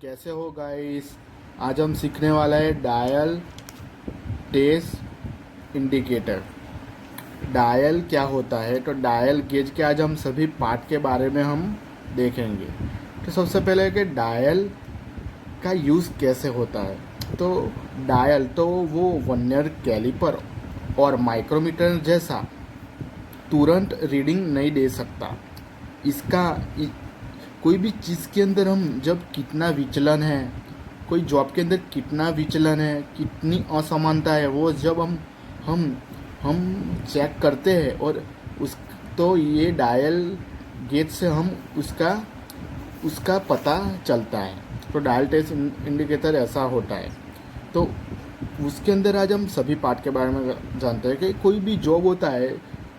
कैसे हो गाइस। आज हम सीखने वाला है डायल टेस्ट इंडिकेटर। डायल क्या होता है, तो डायल गेज के आज हम सभी पार्ट के बारे में हम देखेंगे। तो सबसे पहले कि डायल का यूज़ कैसे होता है। तो डायल तो वो वर्नियर कैलिपर और माइक्रोमीटर जैसा तुरंत रीडिंग नहीं दे सकता। इसका कोई भी चीज़ के अंदर हम जब कितना विचलन है, कोई जॉब के अंदर कितना विचलन है, कितनी असमानता है, वो जब हम हम चेक करते हैं और उस तो ये डायल गेज से हम उसका उसका पता चलता है। तो डायल टेस्ट इंडिकेटर ऐसा होता है। तो उसके अंदर आज हम सभी पार्ट के बारे में जानते हैं कि कोई भी जॉब होता है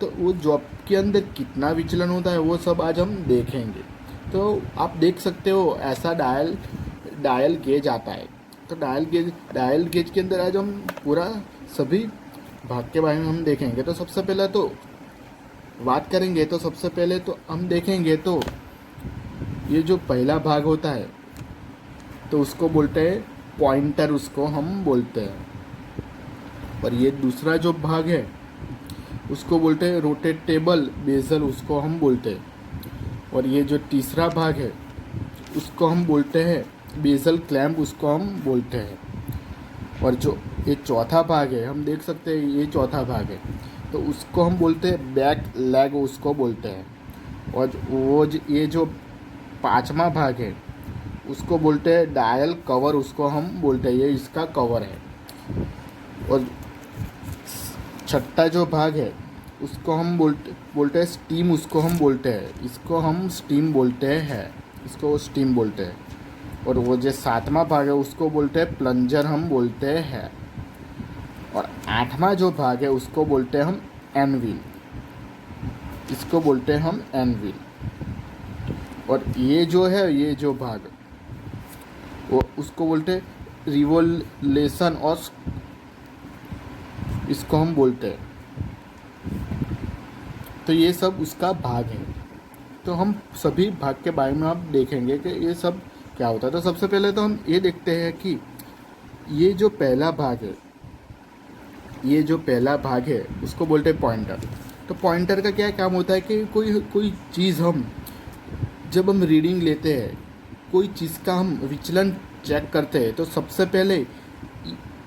तो वो जॉब के अंदर कितना विचलन होता है, वो सब आज हम देखेंगे। तो आप देख सकते हो ऐसा डायल गेज आता है। तो डायल गेज के अंदर आज हम पूरा सभी भाग के बारे में हम देखेंगे। तो सबसे पहले तो बात करेंगे, तो सबसे पहले तो हम देखेंगे तो ये जो पहला भाग होता है तो उसको बोलते हैं पॉइंटर, उसको हम बोलते हैं। और ये दूसरा जो भाग है उसको बोलते हैं रोटेटेबल बेजल, उसको हम बोलते हैं। और ये जो तीसरा भाग है उसको हम बोलते हैं बेजल क्लैंप, उसको हम बोलते हैं। और जो ये चौथा भाग है, हम देख सकते हैं ये चौथा भाग है, तो उसको हम बोलते हैं बैक लेग, उसको बोलते हैं। और ये जो पांचवा भाग है उसको बोलते हैं डायल कवर, उसको हम बोलते हैं, ये इसका कवर है। और छठा जो भाग है उसको हम बोलते हैं स्टीम, उसको हम बोलते हैं, इसको हम स्टीम बोलते हैं, इसको स्टीम बोलते हैं। और वो जो सातवां भाग है उसको बोलते हैं प्लंजर, हम बोलते हैं। और आठवां जो भाग है उसको बोलते हैं हम एनविल, इसको बोलते हैं हम एनविल। और ये जो है, ये जो भाग वो उसको बोलते हैं रिवोल्यूशन, और इसको हम बोलते हैं। तो ये सब उसका भाग है। तो हम सभी भाग के बारे में आप देखेंगे कि ये सब क्या होता है। तो सबसे पहले तो हम ये देखते हैं कि ये जो पहला भाग है, ये जो पहला भाग है उसको बोलते हैं पॉइंटर। तो पॉइंटर का क्या काम होता है कि कोई चीज़ जब हम रीडिंग लेते हैं, कोई चीज़ का हम विचलन चेक करते हैं, तो सबसे पहले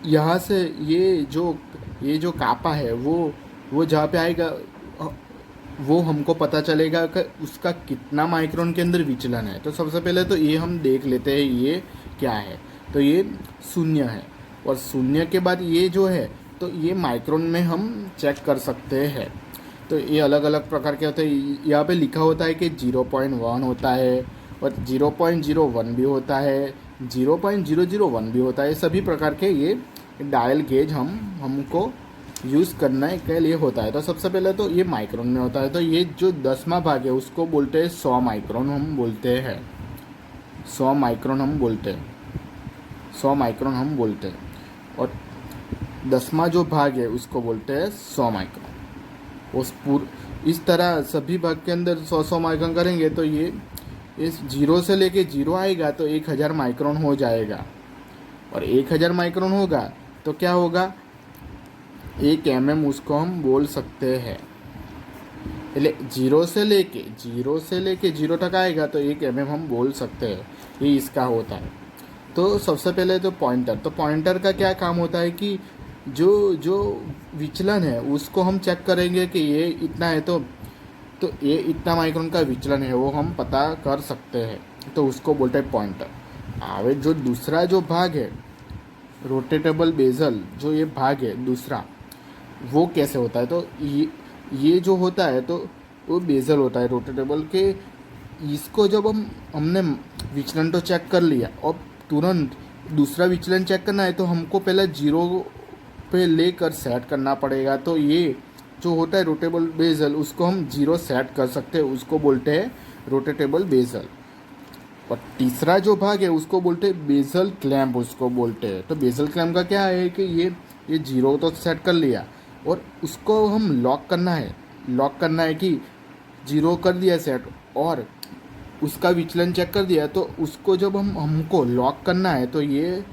यहाँ से ये जो कापा है वो जहाँ पे आएगा वो हमको पता चलेगा कि उसका कितना माइक्रोन के अंदर विचलन है। तो सबसे पहले तो ये हम देख लेते हैं ये क्या है। तो ये शून्य है, और शून्य के बाद ये जो है तो ये माइक्रोन में हम चेक कर सकते हैं। तो ये अलग अलग प्रकार के होते हैं। यहाँ पे लिखा होता है कि 0.1 होता है, और 0.01 भी होता है, 0.001 भी होता है। सभी प्रकार के ये डायल गेज हमको यूज़ करने के लिए होता है। तो सबसे पहले तो ये माइक्रोन में होता है। तो ये जो 10वां भाग है उसको बोलते हैं 100 माइक्रोन, हम बोलते हैं 100 माइक्रोन, हम बोलते हैं 100 माइक्रोन, हम बोलते हैं। और 10वां जो भाग है उसको बोलते हैं 100 माइक्रोन। इस तरह सभी भाग के अंदर 100 माइक्रोन करेंगे तो ये इस 0 से लेके 0 आएगा तो 1000 माइक्रोन हो जाएगा। और 1000 माइक्रोन होगा तो क्या होगा, 1 mm उसको हम बोल सकते हैं। पहले 0 से लेके 0 तक आएगा तो 1 mm हम बोल सकते हैं। ये इसका होता है। तो सबसे पहले तो पॉइंटर का क्या काम होता है कि जो विचलन है उसको हम चेक करेंगे कि ये इतना है, तो ये इतना माइक्रोन का विचलन है वो हम पता कर सकते हैं। तो उसको बोलते हैं पॉइंटर। आगे जो दूसरा जो भाग है रोटेटेबल बेजल, जो ये भाग है दूसरा, वो कैसे होता है। तो ये जो होता है तो वो बेजल होता है रोटेटेबल के। इसको जब हमने विचलन तो चेक कर लिया और तुरंत दूसरा विचलन चेक करना है तो हमको पहले 0 पे लेकर सेट करना पड़ेगा। तो ये जो होता है रोटेटेबल बेजल, उसको हम 0 सेट कर सकते हैं, उसको बोलते हैं रोटेटेबल बेजल। और तीसरा जो भाग है उसको बोलते हैं बेजल क्लैंप, उसको बोलते हैं। तो बेजल क्लैंप का क्या है कि ये 0 तो सेट कर लिया और उसको हम लॉक करना है कि 0 कर दिया सेट, और उसका विचलन चेक कर दिया, तो उसको जब हमको लॉक करना है तो ये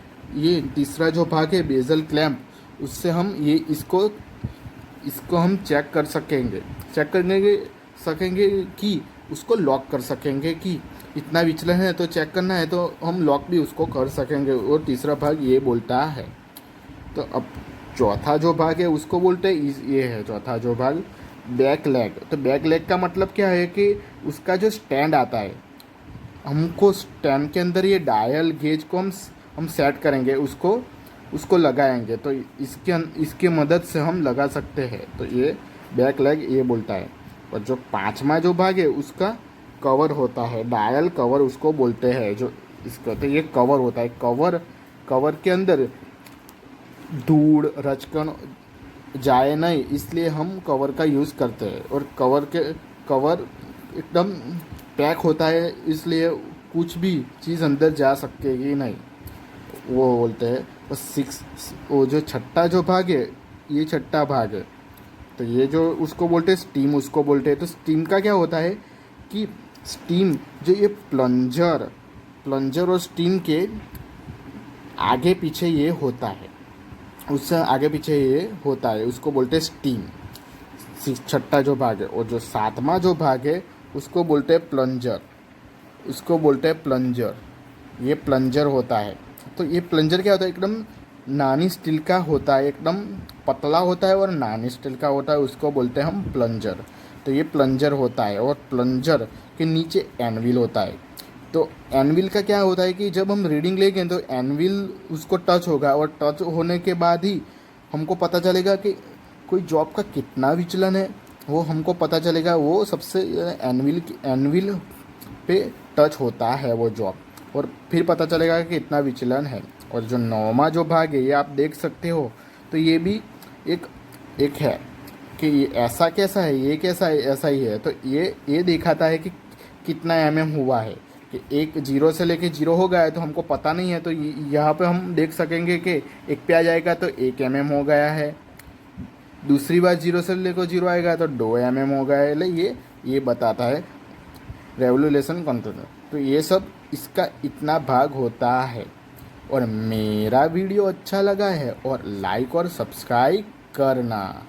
तीसरा जो भाग है बेजल क्लैंप, उससे हम ये इसको हम चेक कर सकेंगे, सकेंगे कि उसको लॉक कर सकेंगे कि इतना विचलन है, तो चेक करना है तो हम लॉक भी उसको कर सकेंगे। और तीसरा भाग ये बोलता है। तो अब चौथा जो भाग है उसको बोलते हैं, ये है चौथा जो भाग बैक लेग। तो बैक लेग का मतलब क्या है कि उसका जो स्टैंड आता है, हमको स्टैंड के अंदर ये डायल गेज को हम सेट करेंगे, उसको लगाएंगे, तो इसके मदद से हम लगा सकते हैं। तो ये बैक लेग ये बोलता है। और जो पांचवा जो भाग है उसका कवर होता है, डायल कवर उसको बोलते हैं। जो इसका तो ये कवर होता है, कवर के अंदर धूड़ रचकन जाए नहीं, इसलिए हम कवर का यूज़ करते हैं। और कवर एकदम पैक होता है, इसलिए कुछ भी चीज़ अंदर जा सकेगी नहीं, वो बोलते हैं। और वो जो छठा जो भाग है, ये छठा भाग है, तो ये जो उसको बोलते हैं स्टीम, उसको बोलते हैं। तो स्टीम का क्या होता है कि स्टीम जो ये प्लंजर और स्टीम के आगे पीछे ये होता है, उससे आगे पीछे ये होता है, उसको बोलते हैं स्टीम। छठा जो भाग है। और जो सातवां जो भाग है उसको बोलते हैं प्लंजर, ये प्लंजर होता है। तो ये प्लंजर क्या होता है, एकदम नानी स्टील का होता है, एकदम पतला होता है और नानी स्टील का होता है, उसको बोलते हैं हम प्लंजर। तो ये प्लंजर होता है। और प्लंजर के नीचे एनविल होता है। तो एनविल का क्या होता है कि जब हम रीडिंग लेंगे तो एनविल उसको टच होगा, और टच होने के बाद ही हमको पता चलेगा कि कोई जॉब का कितना विचलन है, वो हमको पता चलेगा। वो सबसे एनविल पे टच होता है वो जॉब, और फिर पता चलेगा कि कितना विचलन है। और जो नौवां जो भाग है ये आप देख सकते हो, तो ये भी एक है कि ये ऐसा कैसा है, ये कैसा है, ऐसा ही है। तो ये दिखाता है कि कितना हुआ है, कि एक जीरो से लेके जीरो हो गया है, तो हमको पता नहीं है। तो यहाँ पे हम देख सकेंगे कि एक पे आ जाएगा तो 1 हो गया है, दूसरी बार जीरो से लेकर जीरो आएगा तो 2 हो गया है। ये बताता है रेवोल्यूशन कंट्रोलर। तो ये सब इसका इतना भाग होता है। और मेरा वीडियो अच्छा लगा है और लाइक और सब्सक्राइब करना।